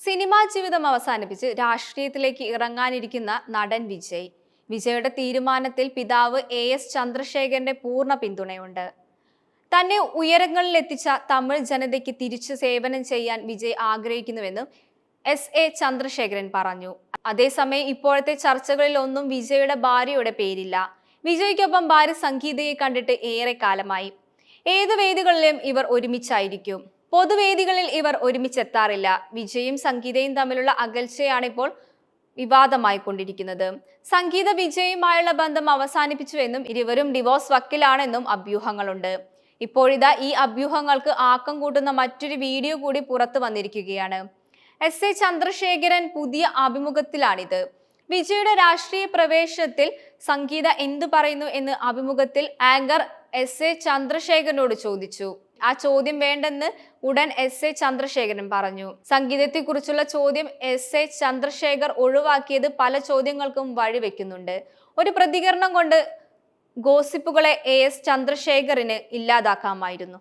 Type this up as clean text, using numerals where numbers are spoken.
Cinema ജീവിതം അവസാനിപ്പിച്ച് രാഷ്ട്രീയത്തിലേക്ക് ഇറങ്ങാനിരിക്കുന്ന നടൻ വിജയ്. വിജയുടെ തീരുമാനത്തിൽ പിതാവ് എസ് ചന്ദ്രശേഖരന്റെ പൂർണ്ണ പിന്തുണയുണ്ട്. തന്നെ ഉയരങ്ങളിലെത്തിച്ച തമിഴ് ജനതയ്ക്ക് തിരിച്ചു സേവനം ചെയ്യാൻ വിജയ് ആഗ്രഹിക്കുന്നുവെന്നും എ ചന്ദ്രശേഖരൻ പറഞ്ഞു. അതേസമയം ഇപ്പോഴത്തെ ചർച്ചകളിൽ ഒന്നും വിജയുടെ ഭാര്യയുടെ പേരില്ല. വിജയ്ക്കൊപ്പം ഭാര്യ സംഗീതയെ കണ്ടിട്ട് ഏറെ കാലമായി. ഏതു വേദികളിലും ഇവർ ഒരുമിച്ചായിരിക്കും. പൊതുവേദികളിൽ ഇവർ ഒരുമിച്ചെത്താറില്ല. വിജയും സംഗീതയും തമ്മിലുള്ള അകൽച്ചയാണിപ്പോൾ വിവാദമായി കൊണ്ടിരിക്കുന്നത്. സംഗീത വിജയുമായുള്ള ബന്ധം അവസാനിപ്പിച്ചുവെന്നും ഇരുവരും ഡിവോഴ്സ് വക്കിലാണെന്നും അഭ്യൂഹങ്ങളുണ്ട്. ഇപ്പോഴിതാ ഈ അഭ്യൂഹങ്ങൾക്ക് ആക്കം കൂട്ടുന്ന മറ്റൊരു വീഡിയോ കൂടി പുറത്തു വന്നിരിക്കുകയാണ്. എ ചന്ദ്രശേഖരൻ പുതിയ അഭിമുഖത്തിലാണിത്. വിജയുടെ രാഷ്ട്രീയ പ്രവേശനത്തിൽ സംഗീത എന്തു പറയുന്നു എന്ന് അഭിമുഖത്തിൽ ആങ്കർ എ ചന്ദ്രശേഖരനോട് ചോദിച്ചു. ആ ചോദ്യം വേണ്ടെന്ന് ഉടൻ എ ചന്ദ്രശേഖരൻ പറഞ്ഞു. സംഗീതത്തെക്കുറിച്ചുള്ള ചോദ്യം എ ചന്ദ്രശേഖർ ഒഴിവാക്കിയത് പല ചോദ്യങ്ങൾക്കും വഴിവെക്കുന്നുണ്ട്. ഒരു പ്രതികരണം കൊണ്ട് ഗോസിപ്പുകളെ എസ് ചന്ദ്രശേഖറിന് ഇല്ലാതാക്കാമായിരുന്നു.